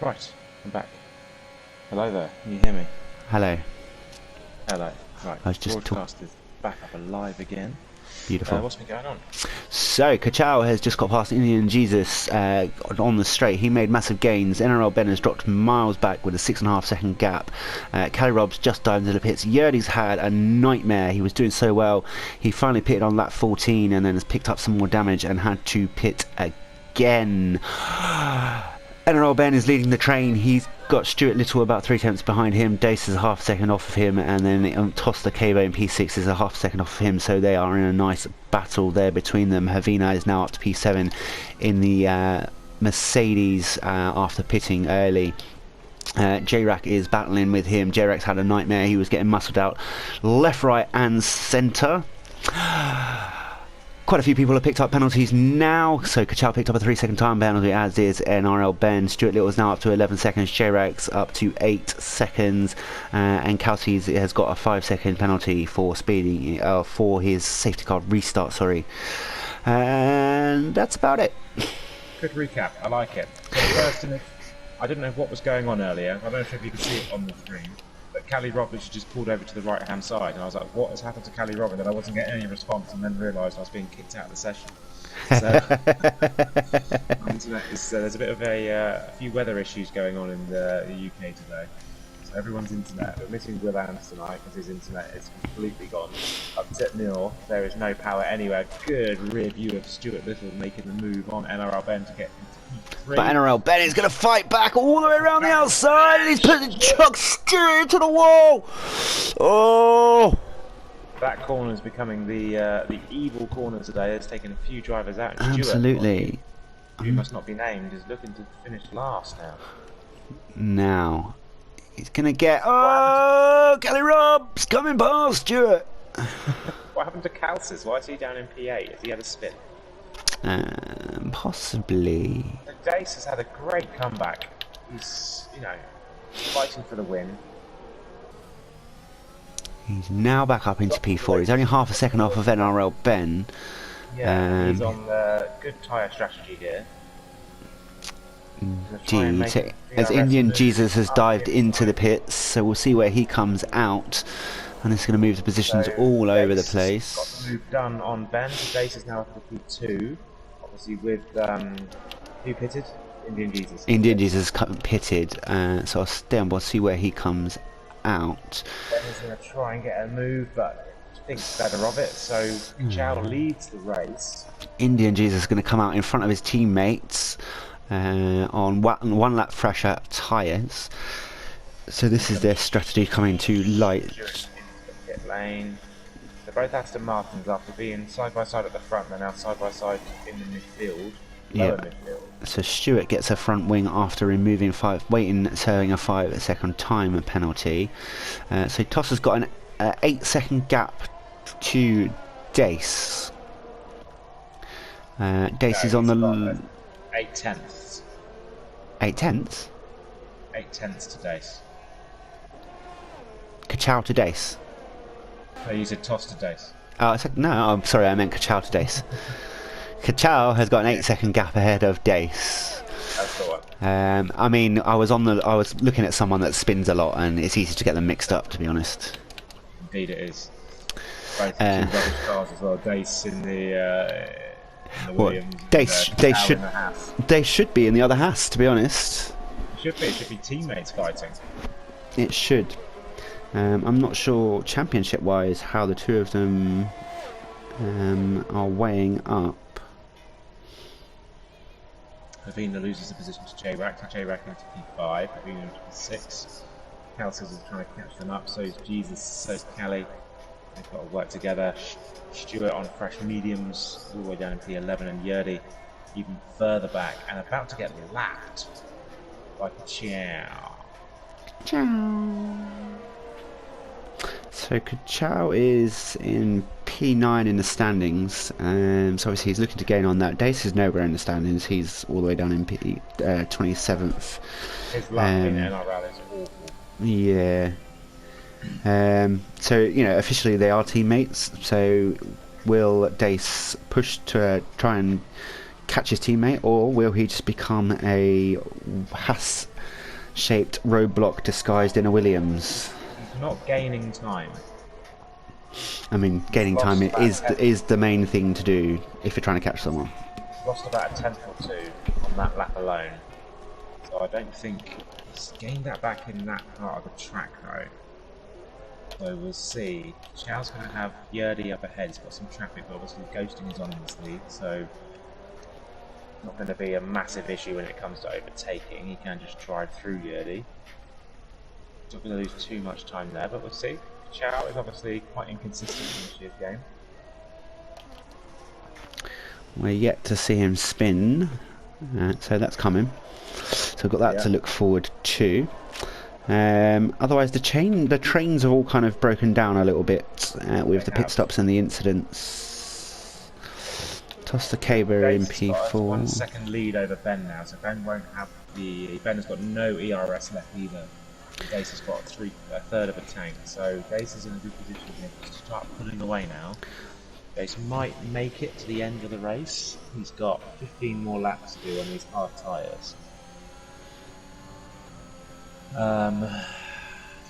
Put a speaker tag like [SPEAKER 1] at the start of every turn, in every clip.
[SPEAKER 1] Right, I'm back. Hello there, can you hear me?
[SPEAKER 2] Hello.
[SPEAKER 1] Hello. Right,
[SPEAKER 2] I was just
[SPEAKER 1] broadcast is back up alive again.
[SPEAKER 2] Beautiful.
[SPEAKER 1] What's been going on?
[SPEAKER 2] So, Kachow has just got past Indian Jesus on the straight. He made massive gains. NRL Ben has dropped miles back with a 6.5 second gap. Cali Rob's just dived into the pits. Yerdy's had a nightmare. He was doing so well. He finally pitted on lap 14 and then has picked up some more damage and had to pit again. NRL Ben is leading the train. He's got Stuart Little about 3 tenths behind him. Dace is a half second off of him, and then Toss the Cabo in P6 is a half second off of him. So they are in a nice battle there between them. Havina is now up to P7 in the Mercedes after pitting early. J-Rack is battling with him. J-Rack's had a nightmare. He was getting muscled out left, right and centre. Quite a few people have picked up penalties now. So Kachow picked up a 3-second time penalty, as is NRL Ben. Stuart Little is now up to 11 seconds. J-Rack's up to 8 seconds. And Kelsey's has got a 5-second penalty for speeding, for his safety car restart, sorry. And that's about it.
[SPEAKER 1] Good recap, I like it. So first, I didn't know what was going on earlier. I don't know if you could see it on the screen. But Cali Roberts just pulled over to the right hand side, and I was like, what has happened to Cali Roberts? And I wasn't getting any response, and then realised I was being kicked out of the session. So, internet is, there's a bit of a few weather issues going on in the UK today. So everyone's internet, we're missing Will Adams tonight because his internet is completely gone. Up at Nil, there is no power anywhere. Good rear view of Stuart Little making the move on NRL Ben to get into P3.
[SPEAKER 2] But NRL Ben is going to fight back all the way around the outside, and he's putting Chuck straight into the wall. Oh!
[SPEAKER 1] That corner is becoming the evil corner today. It's taken a few drivers out.
[SPEAKER 2] Absolutely.
[SPEAKER 1] Stuart, who must not be named, is looking to finish last now.
[SPEAKER 2] Now, he's going to get... Oh! Cali Rob's coming past Stuart.
[SPEAKER 1] What happened to Calcis? Why is he down in P8? Has he had a spin?
[SPEAKER 2] Possibly.
[SPEAKER 1] Dace has had a great comeback. He's, fighting for the win.
[SPEAKER 2] He's now back up into P4. He's only half a second off of NRL Ben.
[SPEAKER 1] Yeah, he's on the good tyre strategy here.
[SPEAKER 2] Indeed. As Indian Jesus has dived into the pits, so we'll see where he comes out. And it's going to move the positions all over the place.
[SPEAKER 1] Got the move done on Ben. Dace is now up to P2. Obviously with, who pitted? Indian Jesus.
[SPEAKER 2] Indian Jesus pitted, so I'll stay on board, see where he comes out.
[SPEAKER 1] Ben is going to try and get a move, but thinks better of it, so Chow leads the race.
[SPEAKER 2] Indian Jesus is going to come out in front of his teammates on one lap fresher tyres. So this is their strategy coming to light.
[SPEAKER 1] Pit lane. They're both Aston Martins after being side by side at the front. They're now side by side in the midfield. Midfield.
[SPEAKER 2] So Stuart gets a front wing after removing serving a 5-second time penalty. So Toss has got an 8-second gap to Dace. Dace is on the
[SPEAKER 1] 8 tenths.
[SPEAKER 2] 8 tenths.
[SPEAKER 1] 8 tenths to Dace.
[SPEAKER 2] Kachow to Dace.
[SPEAKER 1] No, you said Toss to Dace.
[SPEAKER 2] Oh, I said no. I'm sorry. I meant Kachow to Dace. Kachow has got an 8-second gap ahead of Dace.
[SPEAKER 1] That's the one.
[SPEAKER 2] I mean, I was looking at someone that spins a lot, and it's easy to get them mixed up, to be honest.
[SPEAKER 1] Indeed, it is. Both two rubbish cars as well. Dace in the Williams.
[SPEAKER 2] They should be in the other Haas, to be honest.
[SPEAKER 1] It should be teammates fighting.
[SPEAKER 2] It should. I'm not sure championship-wise how the two of them are weighing up.
[SPEAKER 1] Havina loses the position to J-Rack. J-Rack into P5. Havina into P6. Kelsey's is trying to catch them up. So is Jesus. So is Cali. They've got to work together. Stuart on fresh mediums all the way down in P11, and Yerdy even further back and about to get lapped by Kachow.
[SPEAKER 2] So Kachow is in P9 in the standings, so obviously he's looking to gain on that. Dace is nowhere in the standings, he's all the way down in P 27th.
[SPEAKER 1] His luck in NRL is awful.
[SPEAKER 2] Yeah. So, officially they are teammates, so will Dace push to try and catch his teammate, or will he just become a Haas-shaped roadblock disguised in a Williams?
[SPEAKER 1] He's not gaining time.
[SPEAKER 2] I mean, gaining time is the main thing to do if you're trying to catch someone.
[SPEAKER 1] He's lost about a tenth or two on that lap alone. So I don't think he's gained that back in that part of the track though. So we'll see. Chow's going to have Yerdy up ahead. He's got some traffic, but obviously ghosting is on in this lead, so not going to be a massive issue when it comes to overtaking. He can just drive through Yerdy. Not going to lose too much time there, but we'll see. Chow is obviously quite inconsistent in this year's game.
[SPEAKER 2] We're yet to see him spin, so that's coming. So we've got that to look forward to. Otherwise, the trains have all kind of broken down a little bit with the pit stops and the incidents. Toss the Caber in P4.
[SPEAKER 1] 1 second lead over Ben now, so Ben won't have Ben has got no ERS left either. Dace has got a third of a tank, so Dace is in a good position here to start pulling away now. Dace might make it to the end of the race. He's got 15 more laps to do on these hard tyres.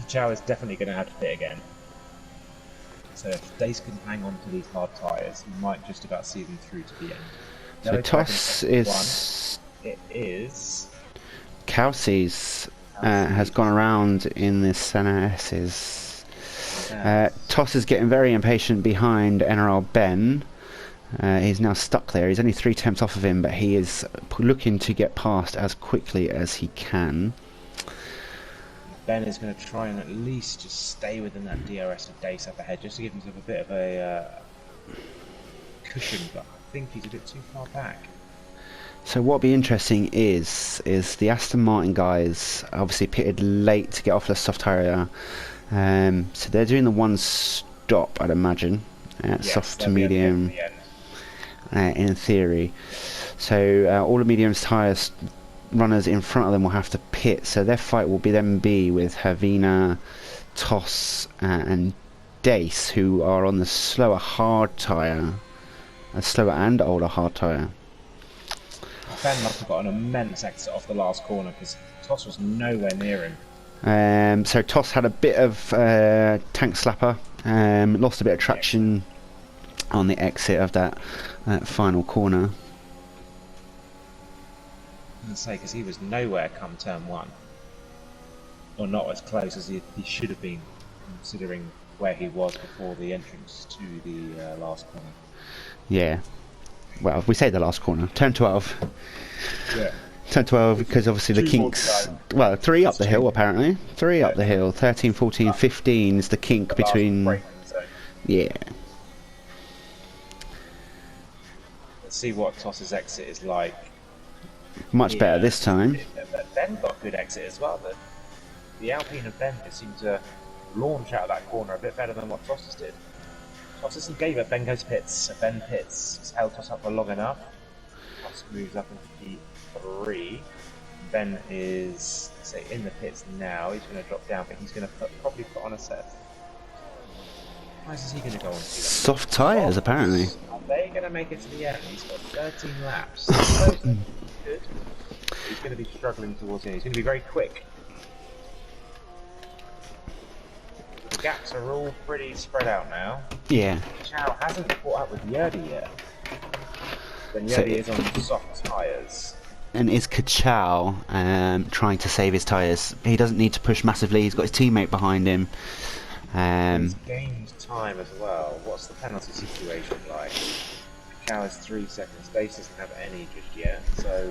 [SPEAKER 1] Chow is definitely going to have to pit again. So if Dace can hang on to these hard tyres, he might just about see them through to the end.
[SPEAKER 2] So Toss is...
[SPEAKER 1] It is...
[SPEAKER 2] Kelsey's has gone around in the Senna S's. Toss is getting very impatient behind NRL Ben. He's now stuck there. He's only 3 tenths off of him, but he is looking to get past as quickly as he can.
[SPEAKER 1] Ben is going to try and at least just stay within that DRS of Dace up ahead, just to give himself a bit of a cushion, but I think he's a bit too far back.
[SPEAKER 2] So what'll be interesting is the Aston Martin guys obviously pitted late to get off the soft tyre. So they're doing the one stop, I'd imagine, soft to medium, in theory. So all the medium's tyres runners in front of them will have to pit, so their fight will be with Havina, Toss and Dace, who are on the slower hard tyre, a slower and older hard tyre.
[SPEAKER 1] Ben must have got an immense exit off the last corner because Toss was nowhere near
[SPEAKER 2] him. So Toss had a bit of tank slapper, lost a bit of traction on the exit of that final corner.
[SPEAKER 1] I was going to say, because he was nowhere come turn 1. Or not as close as he should have been, considering where he was before the entrance to the last corner.
[SPEAKER 2] Yeah. Well, we say the last corner. Turn 12.
[SPEAKER 1] Yeah.
[SPEAKER 2] Turn 12, because obviously the kinks... Well, 3 up the hill, apparently. 3 up the hill. 13, 14, 15 is the kink between... Yeah.
[SPEAKER 1] Let's see what Toss's exit is like.
[SPEAKER 2] Much better this time.
[SPEAKER 1] Ben got good exit as well. The Alpine of Ben seemed to launch out of that corner a bit better than what Toss did. Toss gave it. Ben goes pits. So Ben pits. He's held Toss up for long enough. Toss moves up into P3. Ben is, say, in the pits now. He's going to drop down, but he's going to probably put on a set. How is he going to go on?
[SPEAKER 2] Soft tyres, apparently.
[SPEAKER 1] Are they going to make it to the end? He's got 13 laps. Good. He's going to be struggling towards the end. He's going to be very quick. The gaps are all pretty spread out now.
[SPEAKER 2] Yeah.
[SPEAKER 1] Chow hasn't caught up with Yerdy yet. Then Yerdy is on soft tyres.
[SPEAKER 2] And is Kachow trying to save his tyres? He doesn't need to push massively. He's got his teammate behind him.
[SPEAKER 1] He's gained time as well. What's the penalty situation like? Kachow has 3 seconds. Dace doesn't have any just yet, so...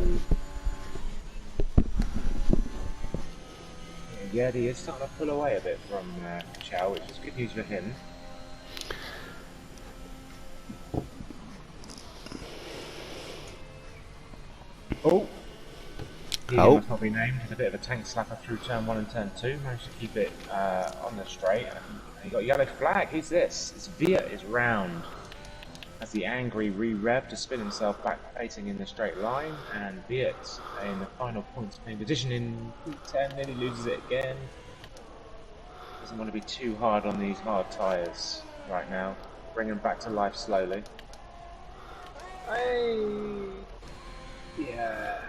[SPEAKER 1] Yerdy is starting to pull away a bit from Chow, which is good news for him. Oh! He must not be named. He's a bit of a tank slapper through turn 1 and turn 2. Managed to keep it on the straight. And he got a yellow flag. Who's this? It's Viet is round. As the angry re-rev to spin himself back facing in the straight line. And Viet in the final points paying position in P10. Nearly loses it again. Doesn't want to be too hard on these hard tyres right now. Bring him back to life slowly. Hey! Yeah.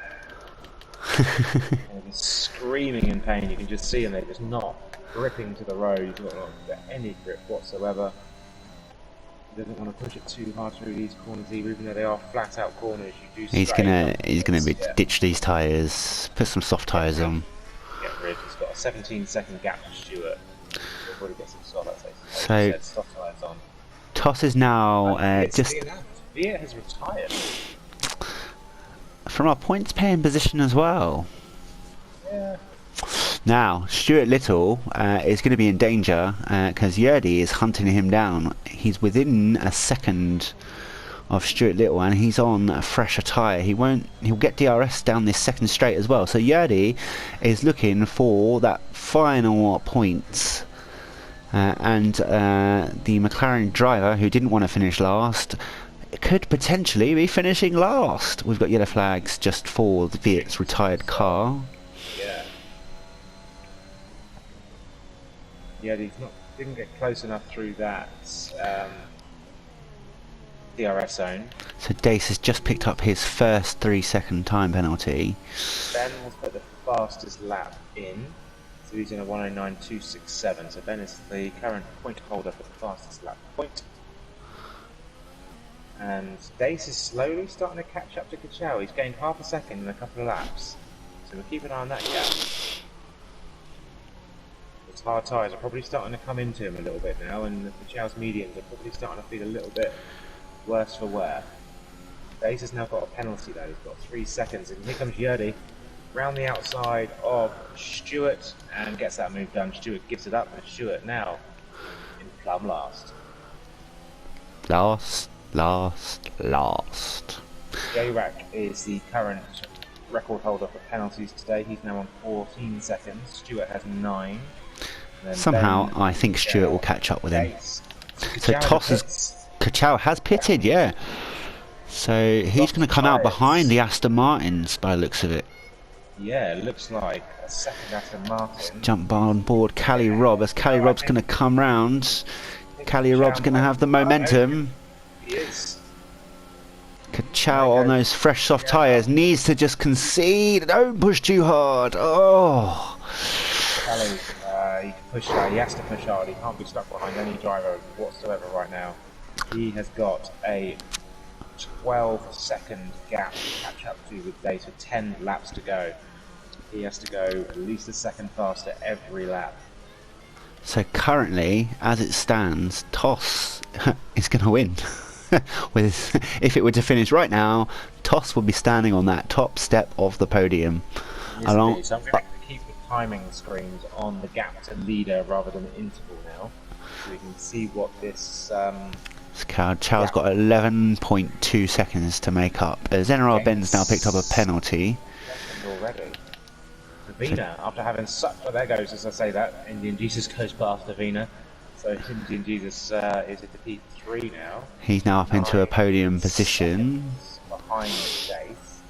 [SPEAKER 1] And he's screaming in pain. You can just see him. They're just not gripping to the road. He's not got any grip whatsoever. He doesn't want to push it too hard through these corners either, even though they are flat out corners. You do
[SPEAKER 2] He's gonna ditch these tyres, put some soft tyres on.
[SPEAKER 1] Get rid. He's got a 17-second gap to Stewart. He'll probably get some soft.
[SPEAKER 2] So
[SPEAKER 1] soft tyres on.
[SPEAKER 2] Toss is now just
[SPEAKER 1] Via has retired.
[SPEAKER 2] from our points paying position as well.
[SPEAKER 1] Yeah.
[SPEAKER 2] Now, Stuart Little is going to be in danger because Yerdy is hunting him down. He's within a second of Stuart Little and he's on a fresher tyre. He'll get DRS down this second straight as well. So Yerdy is looking for that final points. And the McLaren driver, who didn't want to finish last, could potentially be finishing last. We've got yellow flags just for the Viet's retired car.
[SPEAKER 1] Yeah, didn't get close enough through that DRS zone.
[SPEAKER 2] So Dace has just picked up his first 3-second time penalty.
[SPEAKER 1] Ben has put the fastest lap in, so he's in a 109.267. So Ben is the current point holder for the fastest lap point. And Dace is slowly starting to catch up to Kachow. He's gained half a second in a couple of laps, so we'll keep an eye on that gap. His hard tyres are probably starting to come into him a little bit now, and Kachow's mediums are probably starting to feel a little bit worse for wear. Dace has now got a penalty though. He's got 3 seconds, and here comes Yerdy round the outside of Stewart and gets that move done. Stewart gives it up, and Stewart now in plumb last.
[SPEAKER 2] Last.
[SPEAKER 1] J-Rack is the current record holder for penalties today. He's now on 14 seconds. Stewart has 9.
[SPEAKER 2] Somehow, I think Stewart will catch up with him. So Kachow has pitted, yeah. So he's going to come out behind the Aston Martins by the looks of it.
[SPEAKER 1] Yeah, it looks like a second Aston Martin.
[SPEAKER 2] Let's jump on board Cali Rob as Cali Rob's going to come round. Cali Rob's going to have the momentum.
[SPEAKER 1] He is.
[SPEAKER 2] Kachow on those fresh soft tyres needs to just concede. Don't push too hard. Oh.
[SPEAKER 1] Cali, he has to push hard. He can't be stuck behind any driver whatsoever right now. He has got a 12-second gap to catch up to with Dace with 10 laps to go. He has to go at least a second faster every lap.
[SPEAKER 2] So currently, as it stands, Toss is going to win. If it were to finish right now, Toss would be standing on that top step of the podium.
[SPEAKER 1] So I'm going to keep the timing screens on the gap to leader rather than the interval now, so we can see what this.
[SPEAKER 2] Chow's got 11.2 seconds to make up. As NRL Ben's now picked up a penalty.
[SPEAKER 1] Already. Davina, after having such. Oh, there goes, as I say that, Indian Jesus goes past Davina. So Indian Jesus is at the P3 now.
[SPEAKER 2] He's now up into a podium position.
[SPEAKER 1] Behind Dace.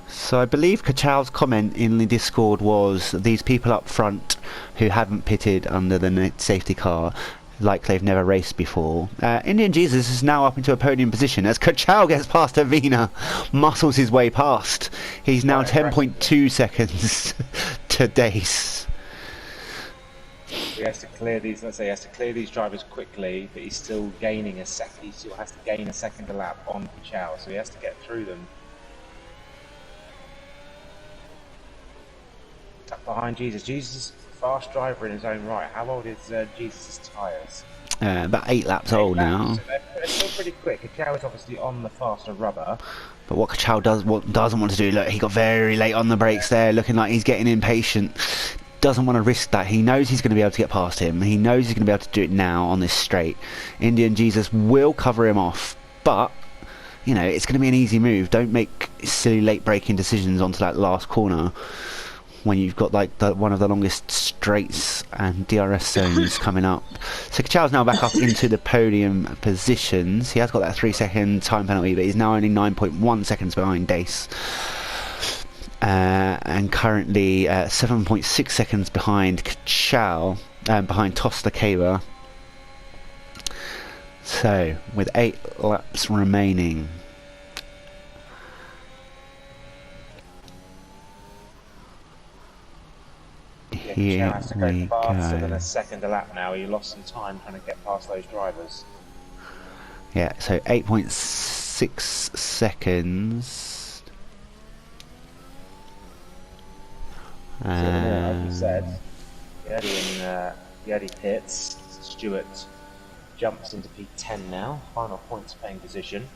[SPEAKER 2] So I believe Kachow's comment in the Discord was these people up front who haven't pitted under the safety car, like they've never raced before. Indian Jesus is now up into a podium position as Kachow gets past Avina, muscles his way past. He's now 10.2 seconds to Dace.
[SPEAKER 1] He has to clear these. Let's say he has to clear these drivers quickly, but he's still gaining a second. He still has to gain a second a lap on Kachow, so he has to get through them. Up behind Jesus. Jesus is a fast driver in his own right. How old is Jesus' tyres?
[SPEAKER 2] About 8 laps old now.
[SPEAKER 1] So they're still pretty quick. Kachow is obviously on the faster rubber.
[SPEAKER 2] But what Kachow doesn't want to do, look, he got very late on the brakes there, looking like he's getting impatient. Doesn't want to risk that. He knows he's going to be able to get past him. He knows he's going to be able to do it now on this straight. Indian Jesus will cover him off, but you know, it's going to be an easy move. Don't make silly late braking decisions onto that last corner when you've got like one of the longest straights and DRS zones coming up. So Kachow's now back up into the podium positions. He has got that 3-second time penalty, but he's now only 9.1 seconds behind Dace. And currently 7.6 seconds behind Kachow, behind Toss the Caber. So with 8 laps remaining,
[SPEAKER 1] Yeah,
[SPEAKER 2] Here
[SPEAKER 1] Chow has to go
[SPEAKER 2] we
[SPEAKER 1] faster than
[SPEAKER 2] go.
[SPEAKER 1] a second a lap now. He lost some time trying to get past those drivers.
[SPEAKER 2] Yeah, so 8.6 seconds.
[SPEAKER 1] So at the minute, like you said, Yeti pits. Stewart jumps into P10 now. Final points paying position.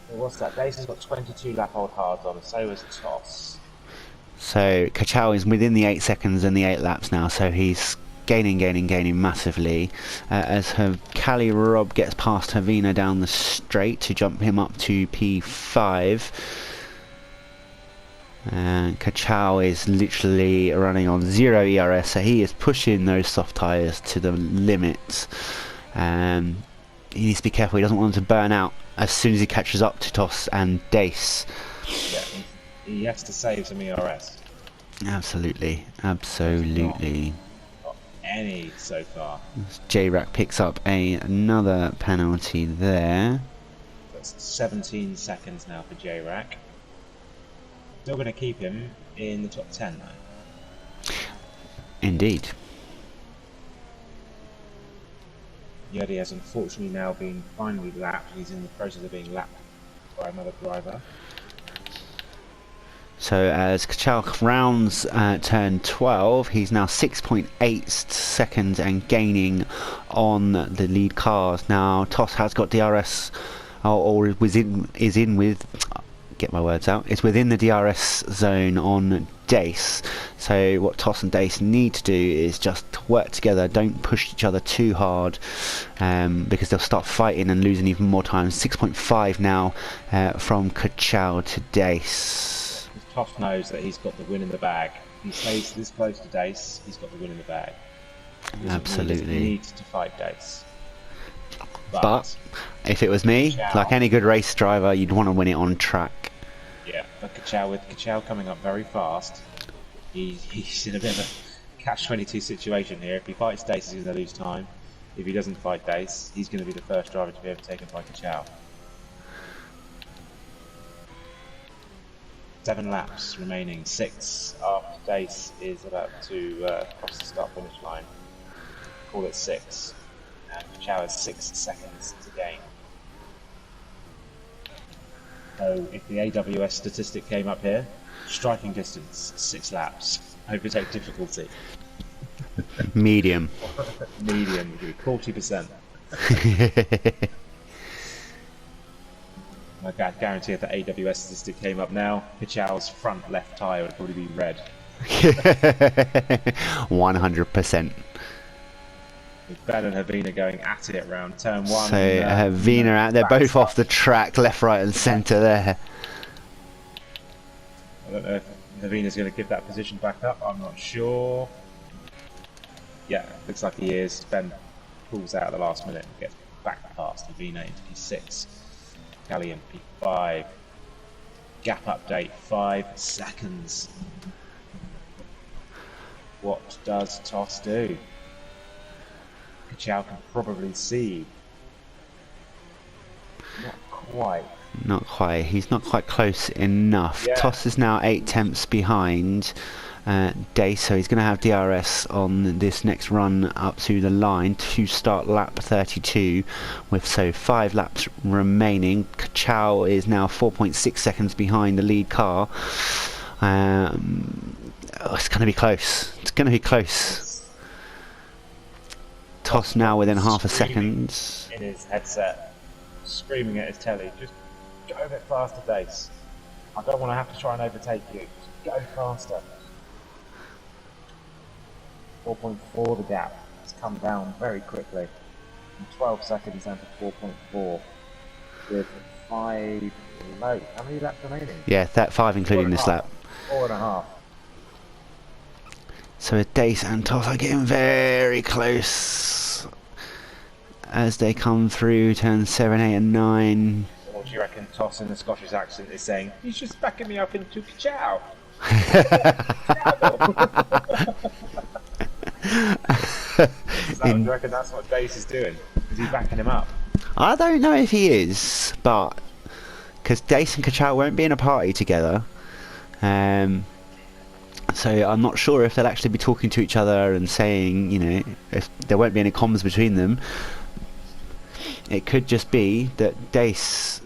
[SPEAKER 1] Well, what's that? Dace has got 22 lap old hards on, so has Toss.
[SPEAKER 2] So Kachow is within the 8 seconds and the 8 laps now, so he's gaining massively. As her Callie Rob gets past Havina down the straight to jump him up to P5. And Kachow is literally running on 0 ERS, so he is pushing those soft tyres to the limit. He needs to be careful, he doesn't want them to burn out as soon as he catches up to Toss and Dace.
[SPEAKER 1] Yeah, he has to save some ERS.
[SPEAKER 2] Absolutely.
[SPEAKER 1] Not any so far.
[SPEAKER 2] J-Rack picks up another penalty there.
[SPEAKER 1] That's 17 seconds now for J-Rack. Still going to keep him in the top 10 though.
[SPEAKER 2] Indeed.
[SPEAKER 1] Yeti has unfortunately now been finally lapped. He's in the process of being lapped by another driver.
[SPEAKER 2] So as Kachow rounds turn 12, he's now 6.8 seconds and gaining on the lead cars. Now Toss has got DRS, or is in with. Get my words out. It's within the DRS zone on Dace. So what Toss and Dace need to do is just work together. Don't push each other too hard, because they'll start fighting and losing even more time. 6.5 now from Kachow to Dace.
[SPEAKER 1] Toss knows that he's got the win in the bag. He stays this close to Dace. He's got the win in the bag.
[SPEAKER 2] Absolutely.
[SPEAKER 1] He needs to fight Dace.
[SPEAKER 2] But if it was me,
[SPEAKER 1] Kachow,
[SPEAKER 2] like any good race driver, you'd want to win it on track.
[SPEAKER 1] Yeah, but with Kachow coming up very fast, he's in a bit of a catch-22 situation here. If he fights Dace, he's going to lose time. If he doesn't fight Dace, he's going to be the first driver to be overtaken by Kachow. 7 laps remaining, 6 after Dace is about to cross the start-finish line. Call it 6. And Kachow has 6 seconds to gain. So if the AWS statistic came up here, striking distance, 6 laps. Overtake difficulty.
[SPEAKER 2] Medium.
[SPEAKER 1] Medium would be 40%. I guarantee if the AWS statistic came up now, Kachow's front left tyre would probably be red.
[SPEAKER 2] 100%.
[SPEAKER 1] With Ben and Havina going at it around turn 1.
[SPEAKER 2] So Havina out, they're both off the track, left, right and centre there.
[SPEAKER 1] I don't know if Havina's going to give that position back up, I'm not sure. Yeah, looks like he is. Ben pulls out at the last minute and gets back past Havina into P6. Callie in P5. Gap update, 5 seconds. What does Toss do? Kachow can probably see. Not quite.
[SPEAKER 2] Not quite. He's not quite close enough.
[SPEAKER 1] Yeah.
[SPEAKER 2] Toss is now 8 tenths behind Dace, so he's going to have DRS on this next run up to the line to start lap 32 with 5 laps remaining. Kachow is now 4.6 seconds behind the lead car. It's going to be close. It's going to be close. Toss now within half a second.
[SPEAKER 1] In his headset, screaming at his telly, just go a bit faster, Dace. I don't want to have to try and overtake you. Just go faster. 4.4 the gap. It's come down very quickly. From 12 seconds down to 4.4. With 5 low. How many laps remaining?
[SPEAKER 2] Yeah, that 5 including this lap.
[SPEAKER 1] 4.5.
[SPEAKER 2] So Dace and Toss are getting very close as they come through turn 7, 8 and 9.
[SPEAKER 1] What do you reckon Toss in the Scottish accent is saying? He's just backing me up into Kachow. Do you reckon that's what Dace is doing? Is he backing him up?
[SPEAKER 2] I don't know if he is, but because Dace and Kachow won't be in a party together, So I'm not sure if they'll actually be talking to each other and saying, you know, if there won't be any comms between them. It could just be that Dace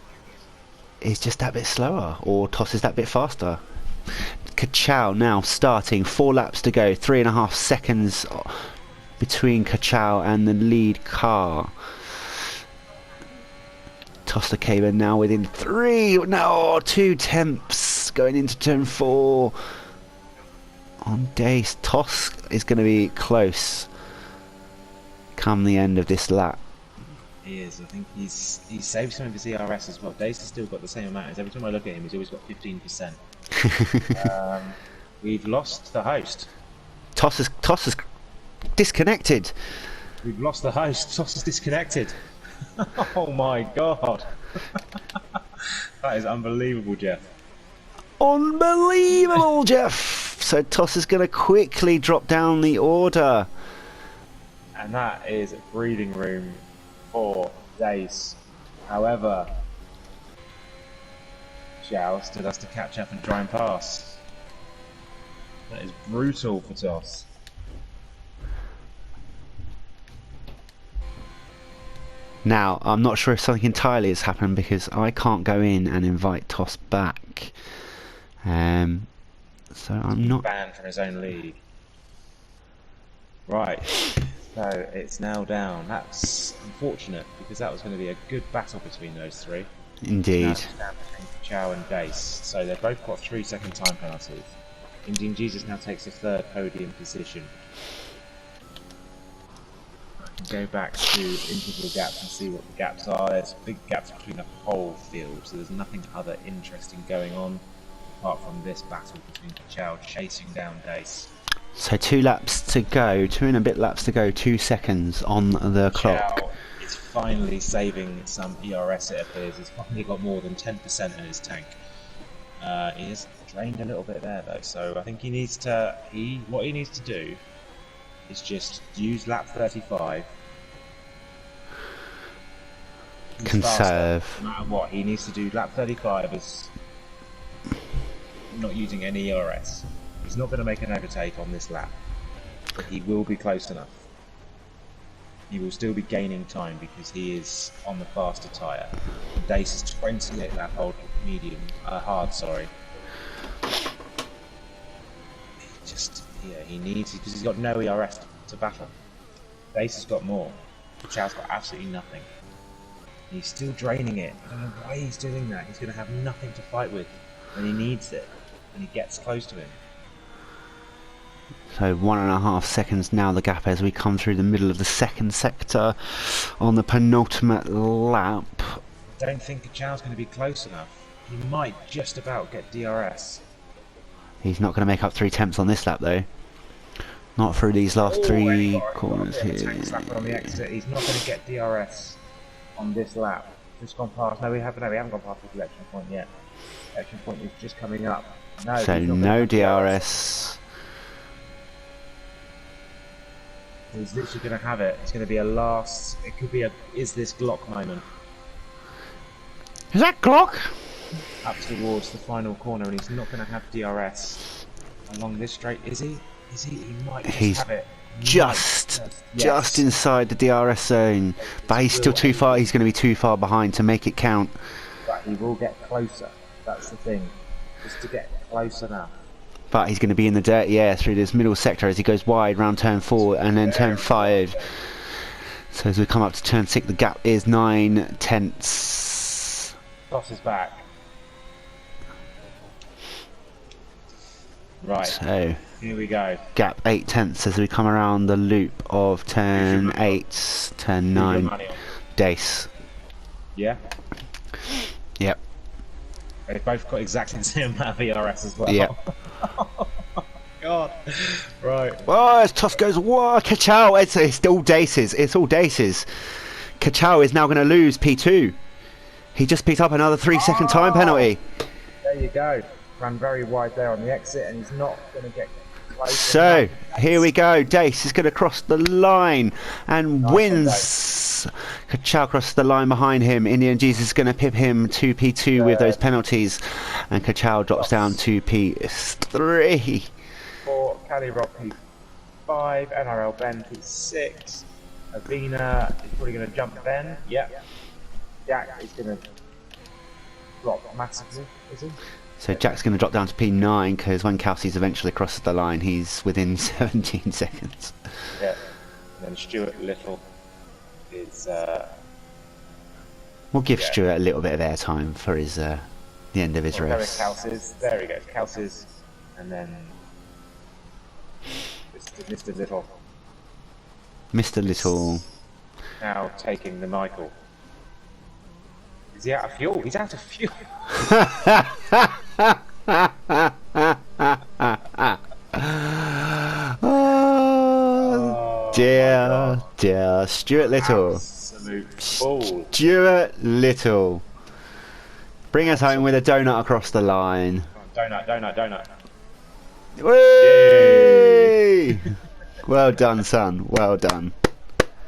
[SPEAKER 2] is just that bit slower, or Toss is that bit faster. Kachow now starting, 4 laps to go, 3.5 seconds between Kachow and the lead car. Toss the Cayman now within 3, no, 2 tenths going into turn 4 on Dace. Toss is going to be close come the end of this lap.
[SPEAKER 1] He is. I think he's saved some of his ERS as well. Dace has still got the same amount. As every time I look at him, he's always got 15%. We've lost the host.
[SPEAKER 2] Toss is disconnected.
[SPEAKER 1] We've lost the host. Toss is disconnected. Oh my god. That is unbelievable, Jeff.
[SPEAKER 2] Unbelievable, Jeff. So Toss is going to quickly drop down the order.
[SPEAKER 1] And that is breathing room for Dace. However, Zhao still has to catch up and try and pass. That is brutal for Toss.
[SPEAKER 2] Now, I'm not sure if something entirely has happened because I can't go in and invite Toss back. So I'm not
[SPEAKER 1] banned from his own league. Right. So it's now down. That's unfortunate because that was going to be a good battle between those three.
[SPEAKER 2] Indeed.
[SPEAKER 1] Now it's down between Chow and Dace. So they've both got 3-second time penalties. Indian Jesus now takes a 3rd podium position. I can go back to interval gaps and see what the gaps are. There's big gaps between the whole field, so there's nothing other interesting going on apart from this battle between Chow chasing down Dace.
[SPEAKER 2] So 2 laps to go, 2 and a bit laps to go, 2 seconds on the clock.
[SPEAKER 1] Chow is finally saving some ERS, it appears. He's finally got more than 10% in his tank. He is drained a little bit there though, so I think he needs to, what he needs to do is just use lap 35.
[SPEAKER 2] Conserve.
[SPEAKER 1] Faster, no matter what, he needs to do lap 35 as not using any ERS. He's not going to make an overtake on this lap, but he will be close enough. He will still be gaining time because he is on the faster tyre. Dace is 28 lap old medium, hard, sorry. He needs, because he's got no ERS to battle. Dace has got more. Chow's got absolutely nothing. He's still draining it. I don't know why he's doing that. He's going to have nothing to fight with when he needs it, and he gets close to him.
[SPEAKER 2] So 1.5 seconds now the gap as we come through the middle of the 2nd sector on the penultimate lap.
[SPEAKER 1] I don't think Chow's going to be close enough. He might just about get DRS.
[SPEAKER 2] He's not going to make up 3 tenths on this lap though. Not through these last 3 corners here.
[SPEAKER 1] On the exit. He's not going to get DRS on this lap. Just gone past. No, we haven't gone past the collection point yet. Collection point is just coming up. No,
[SPEAKER 2] so no DRS.
[SPEAKER 1] He's literally going to have it. It's going to be a last. It could be a is this Glock moment.
[SPEAKER 2] Is that Glock?
[SPEAKER 1] Up towards the final corner, and he's not going to have DRS along this straight. Is he? Is he? He might just have it.
[SPEAKER 2] Just inside the DRS zone, but he's still too far. He's going to be too far behind to make it count.
[SPEAKER 1] But he will get closer. That's the thing, just to get close enough.
[SPEAKER 2] But he's going to be in the dirty air through this middle sector as he goes wide round turn 4 and then turn 5. So as we come up to turn 6, the gap is 9 tenths.
[SPEAKER 1] Toss is back. Right.
[SPEAKER 2] So
[SPEAKER 1] here we go.
[SPEAKER 2] Gap 8 tenths as we come around the loop of turn 8, turn 9. Dace.
[SPEAKER 1] Yeah.
[SPEAKER 2] Yep.
[SPEAKER 1] They've both got exactly the same amount of ERS as well.
[SPEAKER 2] Yep.
[SPEAKER 1] God. Right.
[SPEAKER 2] Oh, as Toss goes, whoa, Kachow, it's all Daces. It's all Daces. Kachow is now going to lose P2. He just picked up another 3-second time penalty.
[SPEAKER 1] There you go. Ran very wide there on the exit, and he's not going to get close.
[SPEAKER 2] So, here we go. Dace is going to cross the line and wins. Kachow crosses the line behind him. Indian Jesus is going to pip him to P2 with those penalties. And Kachow drops down to P3.
[SPEAKER 1] Cali Rob P5, NRL Ben P6, Avina is probably going to jump Ben, yep. Jack is going to drop massively, is he?
[SPEAKER 2] So Jack's going to drop down to P9 because when Kelsey's eventually crosses the line, he's within 17 seconds.
[SPEAKER 1] Yeah. And then Stuart Little is...
[SPEAKER 2] We'll give Stuart a little bit of airtime for his the end of his race.
[SPEAKER 1] Kelsey's. There he goes, Kelsey's. And then... Mr. Little.
[SPEAKER 2] Mr. Little.
[SPEAKER 1] Now taking the Michael. Is he out of fuel? He's out of fuel.
[SPEAKER 2] Oh, dear Stuart Little.
[SPEAKER 1] Absolute fool.
[SPEAKER 2] Stuart Little. Bring us home with a donut across the line.
[SPEAKER 1] Donut.
[SPEAKER 2] Whee! Well done, son. Well done.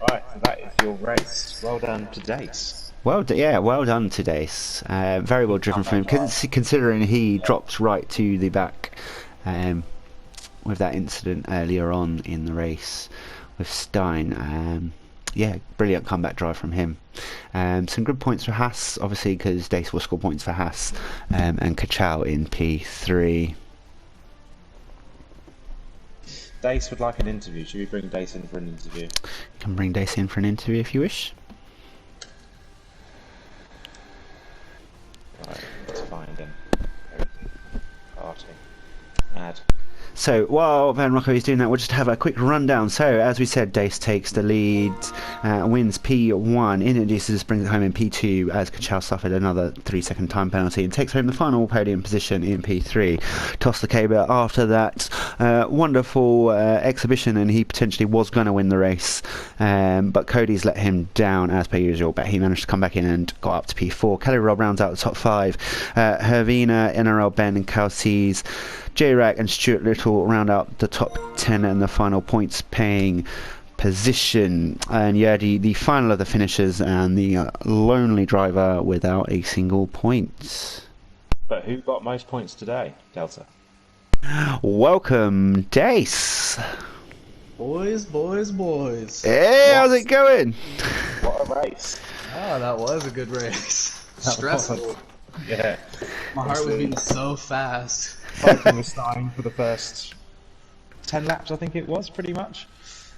[SPEAKER 1] Right, so that is your race. Well done to date.
[SPEAKER 2] Well done to Dace. Very well driven from him, considering he dropped right to the back with that incident earlier on in the race with Stein. Yeah, brilliant comeback drive from him. Some good points for Haas, obviously, because Dace will score points for Haas, and Kachow in P3.
[SPEAKER 1] Dace would like an interview. Should we bring Dace in for an interview?
[SPEAKER 2] You can bring Dace in for an interview if you wish.
[SPEAKER 1] Right, let's find him. Party. Add.
[SPEAKER 2] So while VanRocko is doing that, we'll just have a quick rundown. So as we said, Dace takes the lead, wins P1, introduces, brings it home in P2 as Kachow suffered another 3-second time penalty and takes home the final podium position in P3. Toss the cable after that wonderful exhibition, and he potentially was going to win the race, but Cody's let him down as per usual, but he managed to come back in and got up to P4. Kelly Rob rounds out the top 5. Hervina, NRL Ben and Kelsey's, J-Rack and Stuart Little round out the top 10 and the final points paying position. And yeah, the final of the finishers and the lonely driver without a single point.
[SPEAKER 1] But who got most points today, Delta?
[SPEAKER 2] Welcome, Dace.
[SPEAKER 3] Boys.
[SPEAKER 2] Hey, how's it going?
[SPEAKER 1] What a race.
[SPEAKER 3] Oh, that was a good race. Stressful.
[SPEAKER 1] Yeah.
[SPEAKER 3] My heart was beating so fast.
[SPEAKER 1] Fighting with Stein for the first 10 laps, I think it was, pretty much.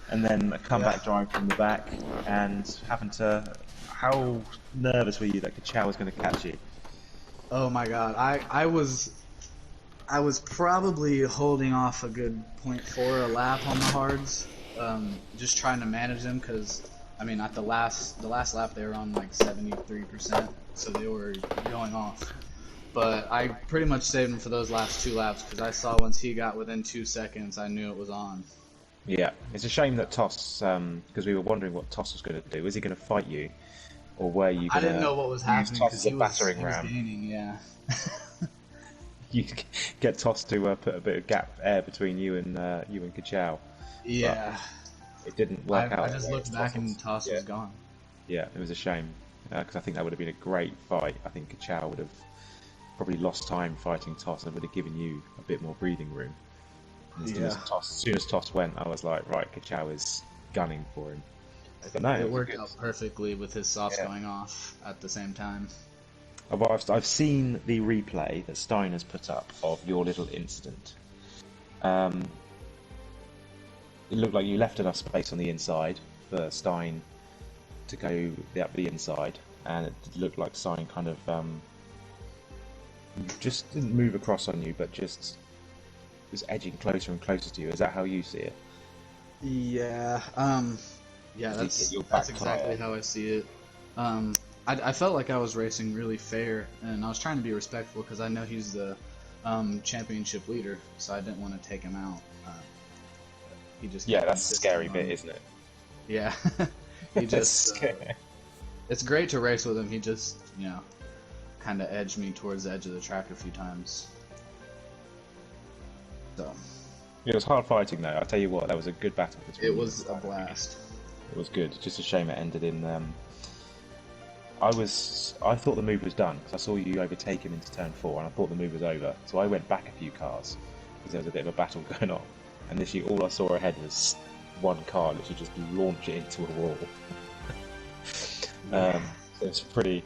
[SPEAKER 1] And then a comeback drive from the back, and having to... How nervous were you that Kachow was going to catch you?
[SPEAKER 3] Oh my god, I was probably holding off a good 0.4 a lap on the hards, just trying to manage them, because I mean at the last lap they were on like 73%, so they were going off. But I pretty much saved him for those last 2 laps, because I saw once he got within 2 seconds, I knew it was on.
[SPEAKER 1] Yeah, it's a shame that Toss, because we were wondering what Toss was going to do. Was he going to fight you, or were you going to...
[SPEAKER 3] I didn't know what was happening because he was gaining, yeah.
[SPEAKER 1] You get Toss to put a bit of gap air between you and Kachow.
[SPEAKER 3] Yeah.
[SPEAKER 1] But it didn't work out.
[SPEAKER 3] I just looked back and Toss was gone.
[SPEAKER 1] Yeah, it was a shame, because I think that would have been a great fight. I think Kachow would have probably lost time fighting Toss and would have given you a bit more breathing room. And as soon as Toss went, I was like, right, Kachow is gunning for him. But no,
[SPEAKER 3] it worked out perfectly with his softs going off at the same time.
[SPEAKER 1] I've seen the replay that Stein has put up of your little incident. It looked like you left enough space on the inside for Stein to go up the inside, and it looked like Stein kind of just didn't move across on you, but just was edging closer and closer to you. Is that how you see it?
[SPEAKER 3] Yeah, that's exactly how I see it. I felt like I was racing really fair, and I was trying to be respectful because I know he's the championship leader, so I didn't want to take him out. He just
[SPEAKER 1] that's the scary bit, isn't it?
[SPEAKER 3] Yeah, he just. It's great to race with him. He just, kind of edged me towards the edge of the track a few times. So.
[SPEAKER 1] It was hard fighting, though. I'll tell you what, that was a good battle between you.
[SPEAKER 3] It was a blast.
[SPEAKER 1] It was good. Just a shame it ended in. I thought the move was done because I saw you overtake him into turn 4, and I thought the move was over. So I went back a few cars because there was a bit of a battle going on, and literally all I saw ahead was one car literally just launch it into a wall. So it's pretty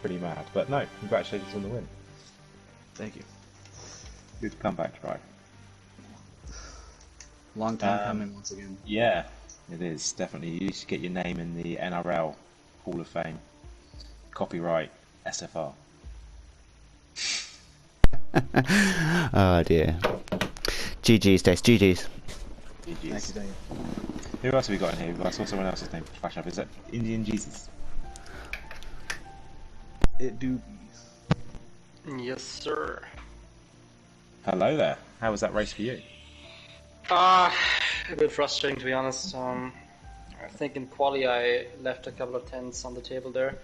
[SPEAKER 1] mad. But no, congratulations on the win.
[SPEAKER 3] Thank you.
[SPEAKER 1] Good comeback try.
[SPEAKER 3] Long time coming once again.
[SPEAKER 1] Yeah, it is definitely. You should get your name in the NRL Hall of Fame. Copyright SFR.
[SPEAKER 2] Oh dear. GG's, Dace. GG's.
[SPEAKER 3] Thank you, Daniel.
[SPEAKER 1] Who else have we got in here? I saw someone else's name flash up. Is that Indian Jesus?
[SPEAKER 3] It do.
[SPEAKER 4] Yes, sir.
[SPEAKER 1] Hello there. How was that race for you?
[SPEAKER 4] A bit frustrating to be honest. I think in quali I left a couple of tens on the table there.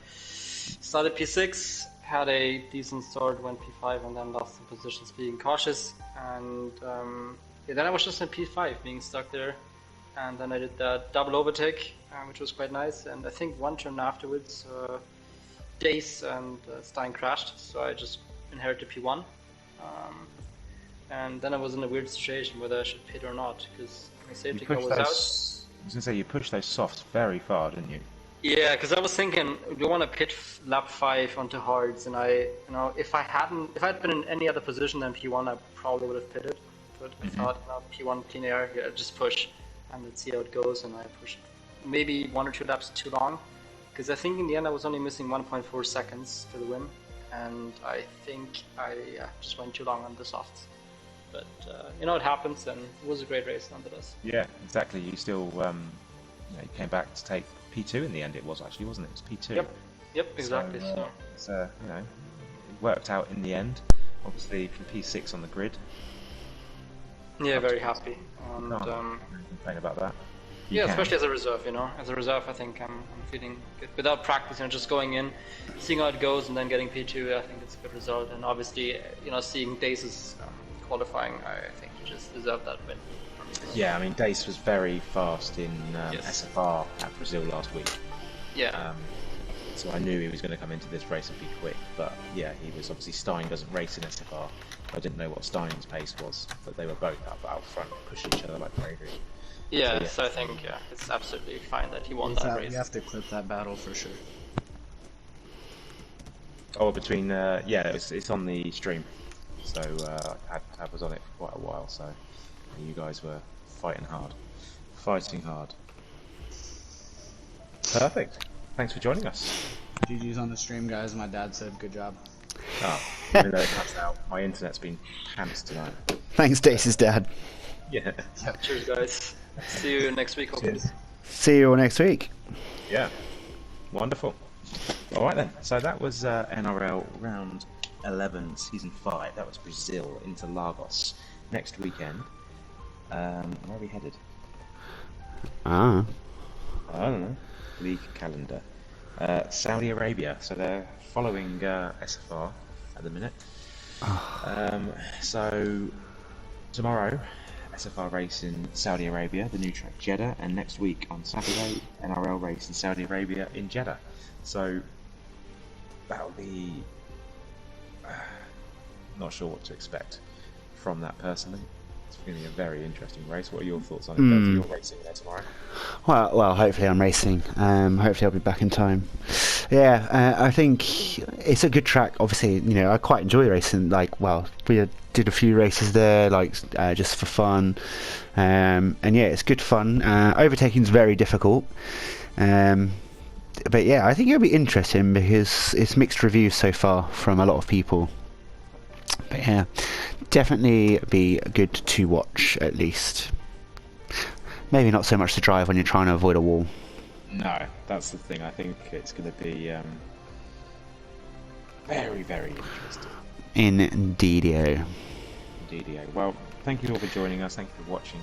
[SPEAKER 4] Started P6, had a decent start, went P5, and then lost some positions being cautious. And then I was just in P5 being stuck there. And then I did that double overtake, which was quite nice. And I think one turn afterwards, Dace and Stein crashed, so I just inherited P1. And then I was in a weird situation whether I should pit or not, because my safety car was out.
[SPEAKER 1] I was going to say, you pushed those softs very far, didn't you?
[SPEAKER 4] Yeah, because I was thinking, do you want to pit lap 5 onto hards? And if I'd been in any other position than P1, I probably would have pitted. But I thought, P1 clean air, yeah, just push, and let's see how it goes. And I pushed maybe 1 or 2 laps too long, because I think in the end I was only missing 1.4 seconds for the win, and I think I just went too long on the softs. But it happens, and it was a great race nonetheless.
[SPEAKER 1] Yeah, exactly. You still you came back to take P2 in the end. It was actually, wasn't it? It was P2.
[SPEAKER 4] Yep, exactly.
[SPEAKER 1] So it worked out in the end. Obviously, from P6 on the grid.
[SPEAKER 4] Yeah, very happy. And
[SPEAKER 1] Can't complain about that.
[SPEAKER 4] Yeah, especially as a reserve. As a reserve, I think I'm feeling good. Without practice, just going in, seeing how it goes, and then getting P2. I think it's a good result. And obviously, seeing Dace's qualifying, I think he just deserved that win.
[SPEAKER 1] Yeah, I mean, Dace was very fast in SFR at Brazil last week.
[SPEAKER 4] Yeah.
[SPEAKER 1] So I knew he was going to come into this race and be quick. But yeah, he was obviously, Stein doesn't race in SFR. I didn't know what Stein's pace was, but they were both out front, pushing each other like crazy.
[SPEAKER 4] Yeah, so I think it's absolutely fine that he won that race.
[SPEAKER 3] You have to clip that battle for sure.
[SPEAKER 1] Oh, between it's on the stream. So I was on it for quite a while. So you guys were fighting hard. Perfect. Thanks for joining us.
[SPEAKER 3] GG's on the stream, guys. My dad said good job.
[SPEAKER 1] Oh, even though it cuts out, my internet's been pants tonight.
[SPEAKER 2] Thanks, Dace's dad.
[SPEAKER 1] Yeah.
[SPEAKER 4] Cheers, guys. See you next week, hopefully.
[SPEAKER 2] See you all next week.
[SPEAKER 1] Yeah. Wonderful. All right then. So that was NRL round 11, season 5. That was Brazil into Lagos next weekend. Where are we headed?
[SPEAKER 2] Ah.
[SPEAKER 1] I don't know. League calendar. Saudi Arabia. So they're following SFR at the minute. So tomorrow, SFR race in Saudi Arabia, the new track Jeddah, and next week on Saturday, NRL race in Saudi Arabia in Jeddah. So that'll be not sure what to expect from that personally. It's going to be a very interesting race. What are your thoughts on it? You're racing there tomorrow.
[SPEAKER 2] Well, hopefully I'm racing. Hopefully I'll be back in time. Yeah, I think it's a good track. Obviously, I quite enjoy racing. We did a few races there, just for fun. And yeah, it's good fun. Overtaking is very difficult. But yeah, I think it'll be interesting because it's mixed reviews so far from a lot of people. But yeah, definitely be good to watch at least. Maybe not so much to drive when you're trying to avoid a wall.
[SPEAKER 1] No, that's the thing. I think it's going to be very, very interesting.
[SPEAKER 2] Indeedio.
[SPEAKER 1] Well, thank you all for joining us. Thank you for watching.